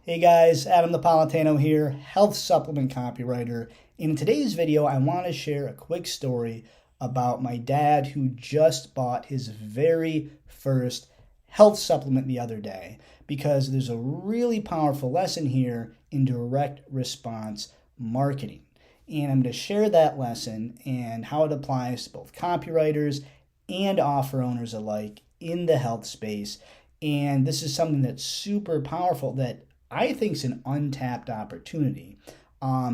Hey guys, Adam Napolitano here, health supplement copywriter. In today's video, I want to share a quick story about my dad who just bought his very first health supplement the other day, because there's a really powerful lesson here in direct response marketing. And I'm going to share that lesson and how it applies to both copywriters and offer owners alike in the health space. And this is something that's super powerful that I think is an untapped opportunity,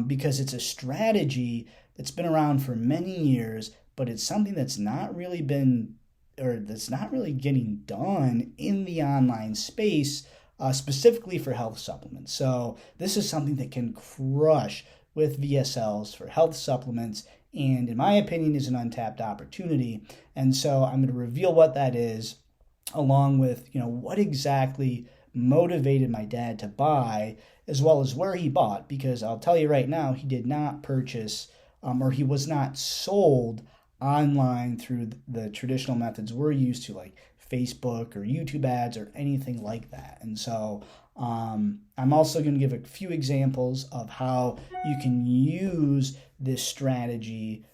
because it's a strategy that's been around for many years, but it's something that's not really getting done in the online space, specifically for health supplements. So this is something that can crush with VSLs for health supplements, and in my opinion is an untapped opportunity. And so I'm going to reveal what that is, along with what exactly motivated my dad to buy, as well as where he bought, because I'll tell you right now, he did not purchase or he was not sold online through the traditional methods we're used to, like Facebook or YouTube ads or anything like that. And so I'm also going to give a few examples of how you can use this strategy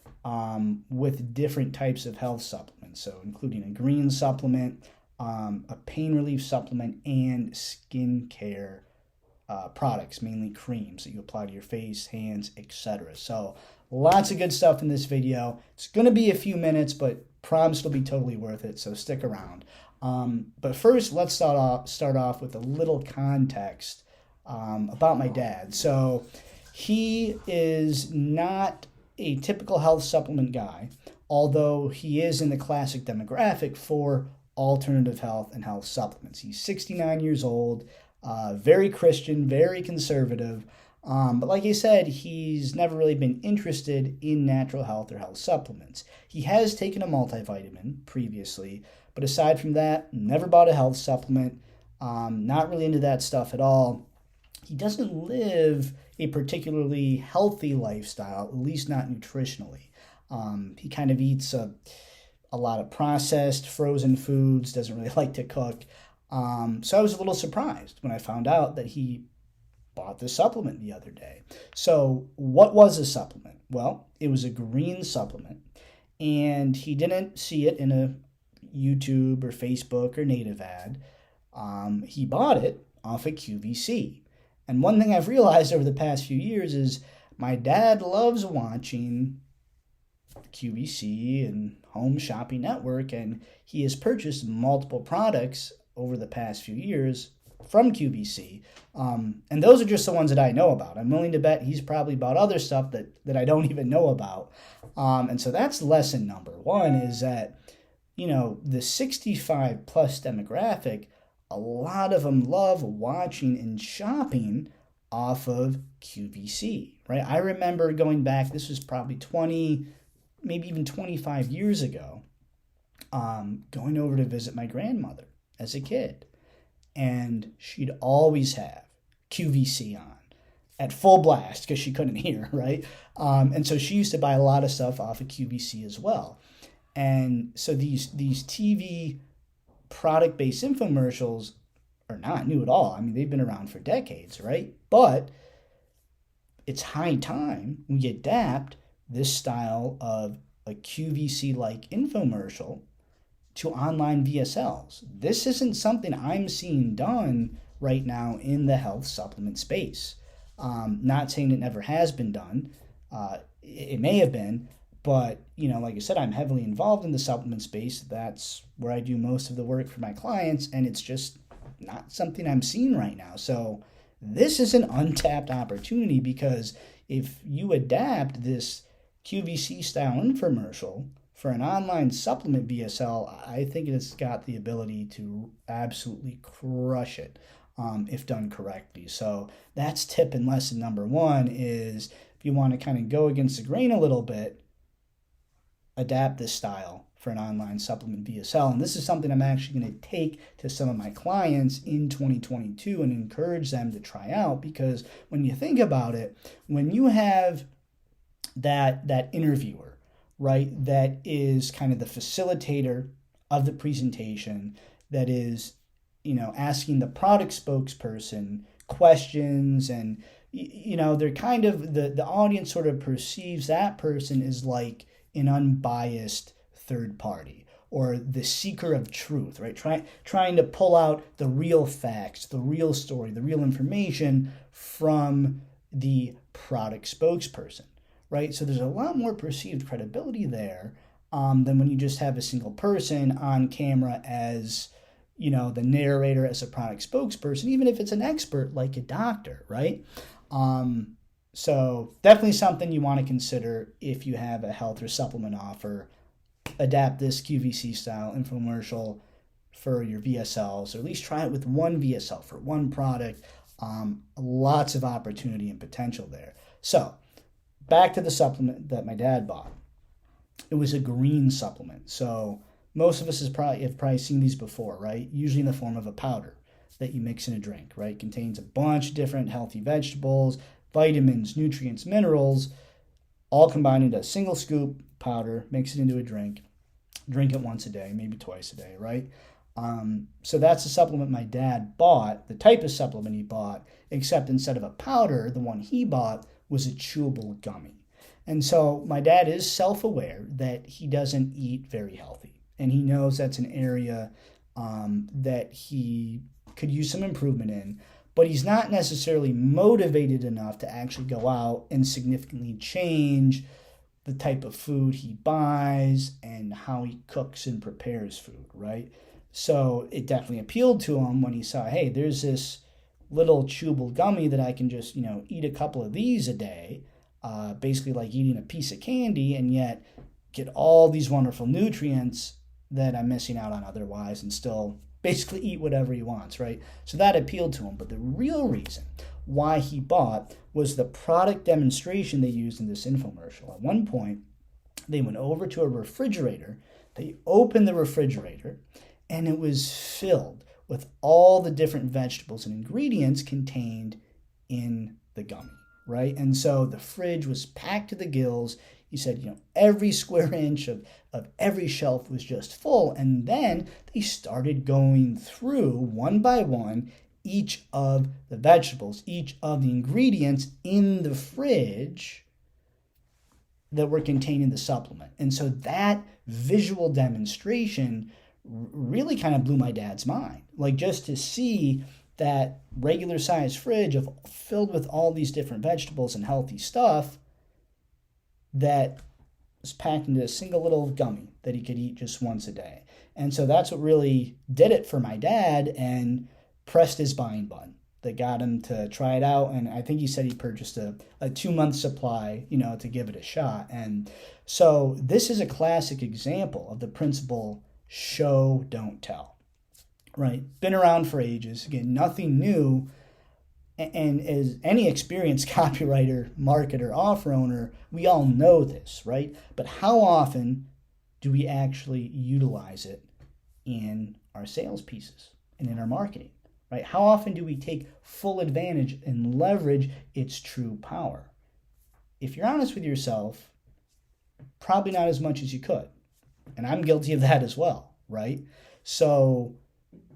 with different types of health supplements, so including a green supplement, a pain relief supplement, and skincare products, mainly creams that you apply to your face, hands, etc. So lots of good stuff in this video. It's going to be a few minutes, but promise it'll be totally worth it, so stick around. But first, let's start off with a little context about my dad. So he is not a typical health supplement guy, although he is in the classic demographic for alternative health and health supplements. He's 69 years old, very Christian, very conservative. But like I said, he's never really been interested in natural health or health supplements. He has taken a multivitamin previously, but aside from that, never bought a health supplement, not really into that stuff at all. He doesn't live a particularly healthy lifestyle, at least not nutritionally. He kind of eats a lot of processed, frozen foods, doesn't really like to cook. So I was a little surprised when I found out that he bought this supplement the other day. So what was a supplement? Well, it was a green supplement, and he didn't see it in a YouTube or Facebook or native ad. He bought it off of QVC. And one thing I've realized over the past few years is my dad loves watching QVC and Home Shopping Network, and he has purchased multiple products over the past few years from QVC, and those are just the ones that I know about. I'm willing to bet he's probably bought other stuff that I don't even know about, and so that's lesson number one, is that the 65 plus demographic, a lot of them love watching and shopping off of QVC, right? I remember going back, this was probably 20, maybe even 25 years ago, going over to visit my grandmother as a kid. And she'd always have QVC on at full blast because she couldn't hear, right? And so she used to buy a lot of stuff off of QVC as well. And so these TV product-based infomercials are not new at all. I mean, they've been around for decades, right? But it's high time we adapt this style of a QVC-like infomercial to online VSLs. This isn't something I'm seeing done right now in the health supplement space. Not saying it never has been done. It may have been, but like I said, I'm heavily involved in the supplement space. That's where I do most of the work for my clients, and it's just not something I'm seeing right now. So this is an untapped opportunity, because if you adapt this QVC style infomercial for an online supplement VSL, I think it's got the ability to absolutely crush it if done correctly. So that's tip and lesson number one, is if you want to kind of go against the grain a little bit, adapt this style for an online supplement VSL. And this is something I'm actually going to take to some of my clients in 2022 and encourage them to try out, because when you think about it, when you have that interviewer, right, that is kind of the facilitator of the presentation, that is, asking the product spokesperson questions, and they're kind of, the audience sort of perceives that person as like an unbiased third party, or the seeker of truth, right? Trying to pull out the real facts, the real story, the real information from the product spokesperson, right? So there's a lot more perceived credibility there than when you just have a single person on camera as, the narrator, as a product spokesperson, even if it's an expert like a doctor, right? So definitely something you want to consider if you have a health or supplement offer. Adapt this QVC style infomercial for your VSLs, or at least try it with one VSL for one product. Lots of opportunity and potential there. So back to the supplement that my dad bought. It was a green supplement. So most of us have probably seen these before, right? Usually in the form of a powder that you mix in a drink, right? It contains a bunch of different healthy vegetables, vitamins, nutrients, minerals, all combined into a single scoop powder, mix it into a drink it once a day, maybe twice a day, right? So that's the supplement my dad bought, the type of supplement he bought, except instead of a powder, the one he bought was a chewable gummy. And so my dad is self-aware that he doesn't eat very healthy, and he knows that's an area that he could use some improvement in, but he's not necessarily motivated enough to actually go out and significantly change the type of food he buys and how he cooks and prepares food, right? So it definitely appealed to him when he saw, hey, there's this little chewable gummy that I can just, eat a couple of these a day, basically like eating a piece of candy, and yet get all these wonderful nutrients that I'm missing out on otherwise, and still basically eat whatever he wants, right? So that appealed to him. But the real reason why he bought was the product demonstration they used in this infomercial. At one point, they went over to a refrigerator, they opened the refrigerator, and it was filled with all the different vegetables and ingredients contained in the gummy, right? And so the fridge was packed to the gills. He said, every square inch of every shelf was just full. And then they started going through one by one each of the vegetables, each of the ingredients in the fridge that were contained in the supplement. And so that visual demonstration really kind of blew my dad's mind. Like, just to see that regular size fridge filled with all these different vegetables and healthy stuff that was packed into a single little gummy that he could eat just once a day. And so that's what really did it for my dad and pressed his buying button that got him to try it out. And I think he said he purchased a 2-month supply, to give it a shot. And so this is a classic example of the principle show, don't tell, right? Been around for ages. Again, nothing new. And as any experienced copywriter, marketer, offer owner, we all know this, right? But how often do we actually utilize it in our sales pieces and in our marketing, right? How often do we take full advantage and leverage its true power? If you're honest with yourself, probably not as much as you could. And I'm guilty of that as well, right? So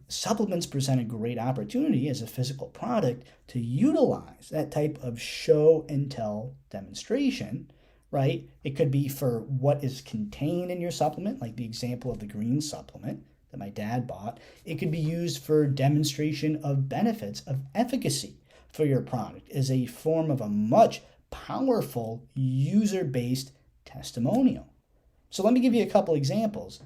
supplements present a great opportunity as a physical product to utilize that type of show and tell demonstration, right? It could be for what is contained in your supplement, like the example of the green supplement that my dad bought. It could be used for demonstration of benefits, of efficacy for your product as a form of a much powerful user-based testimonial. So let me give you a couple examples.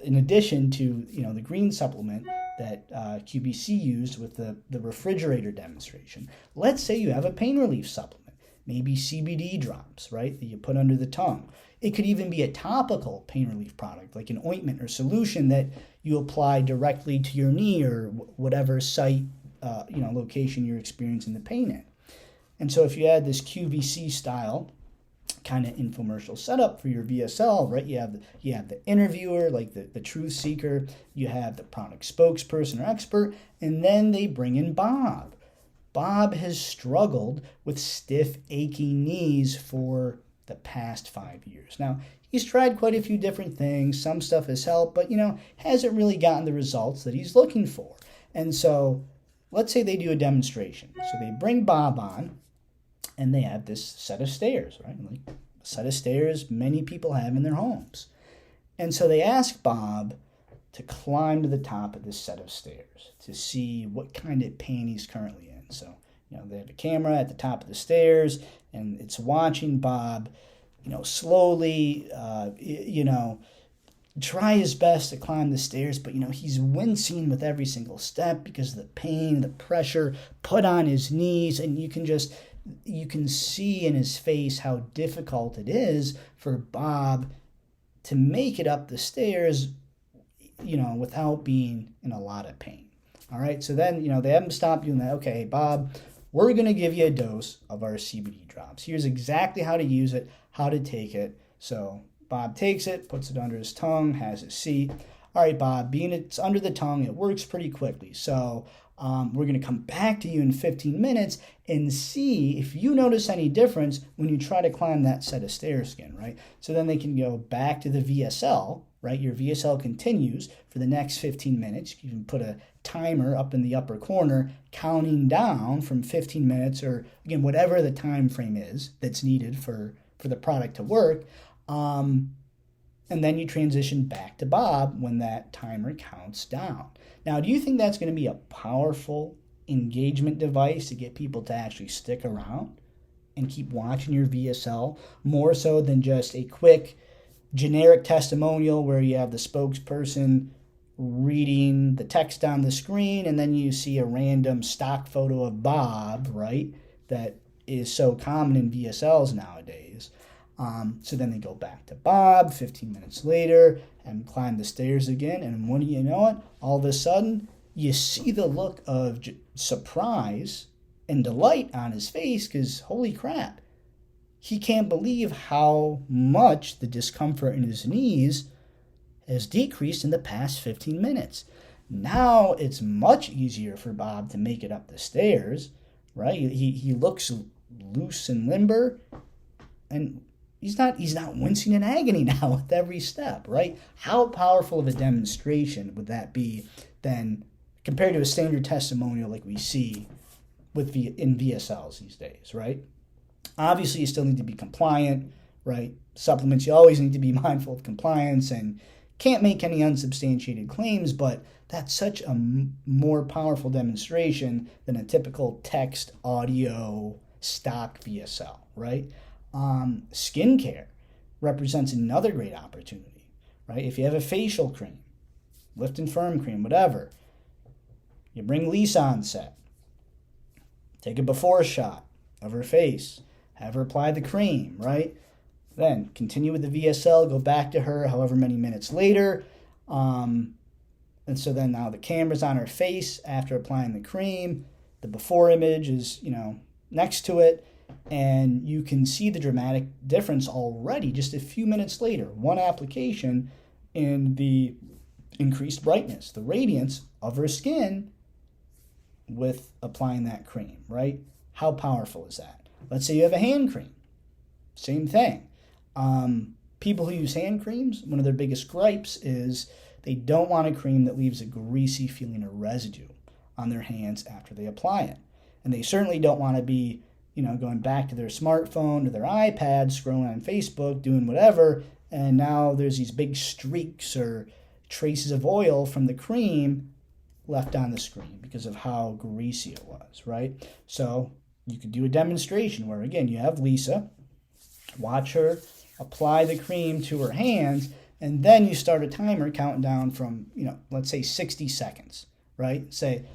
In addition to the green supplement that QVC used with the refrigerator demonstration, let's say you have a pain relief supplement, maybe CBD drops, right, that you put under the tongue. It could even be a topical pain relief product, like an ointment or solution that you apply directly to your knee or whatever site, location you're experiencing the pain in. And so if you add this QVC style kind of infomercial setup for your VSL, right? You have the interviewer, like the truth seeker, you have the product spokesperson or expert, and then they bring in Bob. Bob has struggled with stiff, aching knees for the past 5 years. Now, he's tried quite a few different things. Some stuff has helped, but hasn't really gotten the results that he's looking for. And so let's say they do a demonstration. So they bring Bob on, and they have this set of stairs, right? Like a set of stairs many people have in their homes. And so they ask Bob to climb to the top of this set of stairs to see what kind of pain he's currently in. So, they have a camera at the top of the stairs, and it's watching Bob, slowly, try his best to climb the stairs, but, he's wincing with every single step because of the pain, the pressure put on his knees, and you can see in his face how difficult it is for Bob to make it up the stairs, without being in a lot of pain. All right, so then, they have him stop doing that. Okay, Bob, we're going to give you a dose of our CBD drops. Here's exactly how to use it, how to take it. So Bob takes it, puts it under his tongue, has his seat. All right, Bob, being it's under the tongue, it works pretty quickly. So we're going to come back to you in 15 minutes and see if you notice any difference when you try to climb that set of stairs again, right? So then they can go back to the VSL, right? Your VSL continues for the next 15 minutes. You can put a timer up in the upper corner counting down from 15 minutes or, again, whatever the time frame is that's needed for the product to work. And then you transition back to Bob when that timer counts down. Now, do you think that's going to be a powerful engagement device to get people to actually stick around and keep watching your VSL more so than just a quick generic testimonial where you have the spokesperson reading the text on the screen and then you see a random stock photo of Bob, right? That is so common in VSLs nowadays. So then they go back to Bob 15 minutes later and climb the stairs again. And when you know it, all of a sudden you see the look of surprise and delight on his face because holy crap, he can't believe how much the discomfort in his knees has decreased in the past 15 minutes. Now it's much easier for Bob to make it up the stairs, right? He looks loose and limber, and he's not wincing in agony now with every step, right? How powerful of a demonstration would that be then compared to a standard testimonial like we see in VSLs these days, right? Obviously, you still need to be compliant, right? Supplements, you always need to be mindful of compliance and can't make any unsubstantiated claims, but that's such a more powerful demonstration than a typical text, audio, stock VSL, right? Skincare represents another great opportunity, right? If you have a facial cream, lift and firm cream, whatever, you bring Lisa on set, take a before shot of her face, have her apply the cream, right? Then continue with the VSL, go back to her however many minutes later. And so then now the camera's on her face after applying the cream. The before image is, next to it. And you can see the dramatic difference already just a few minutes later. One application in the increased brightness, the radiance of her skin with applying that cream, right? How powerful is that? Let's say you have a hand cream. Same thing. People who use hand creams, one of their biggest gripes is they don't want a cream that leaves a greasy feeling or residue on their hands after they apply it. And they certainly don't want to be, going back to their smartphone or their iPad, scrolling on Facebook, doing whatever, and now there's these big streaks or traces of oil from the cream left on the screen because of how greasy it was, right? So you could do a demonstration where, again, you have Lisa, watch her apply the cream to her hands, and then you start a timer counting down from, let's say 60 seconds, right? Say,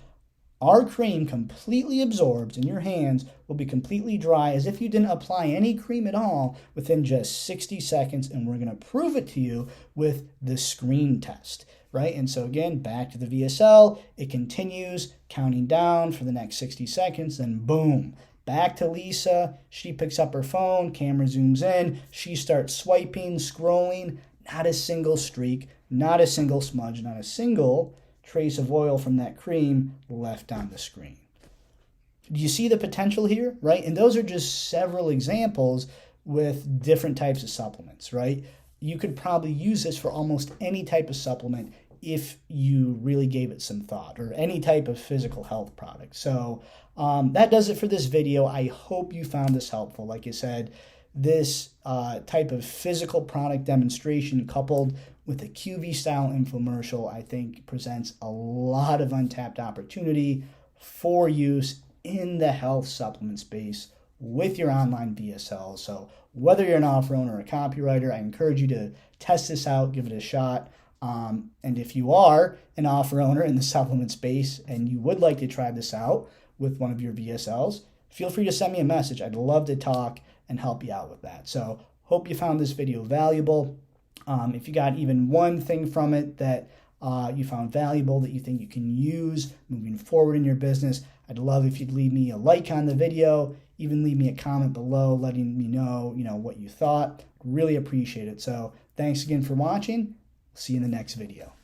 our cream completely absorbs in your hands, will be completely dry as if you didn't apply any cream at all within just 60 seconds, and we're going to prove it to you with the screen test, right? And so again, back to the VSL, it continues counting down for the next 60 seconds, then boom, back to Lisa, she picks up her phone, camera zooms in, she starts swiping, scrolling, not a single streak, not a single smudge, not a single trace of oil from that cream left on the screen. Do you see the potential here, right? And those are just several examples with different types of supplements, right? You could probably use this for almost any type of supplement if you really gave it some thought, or any type of physical health product. So that does it for this video. I hope you found this helpful. Like I said, this type of physical product demonstration coupled with a QV style infomercial, I think presents a lot of untapped opportunity for use in the health supplement space with your online VSL. So whether you're an offer owner or a copywriter, I encourage you to test this out, give it a shot. And if you are an offer owner in the supplement space and you would like to try this out with one of your VSLs, feel free to send me a message. I'd love to talk and help you out with that. So hope you found this video valuable. If you got even one thing from it that you found valuable that you think you can use moving forward in your business, I'd love if you'd leave me a like on the video, even leave me a comment below letting me know, what you thought. Really appreciate it. So thanks again for watching. See you in the next video.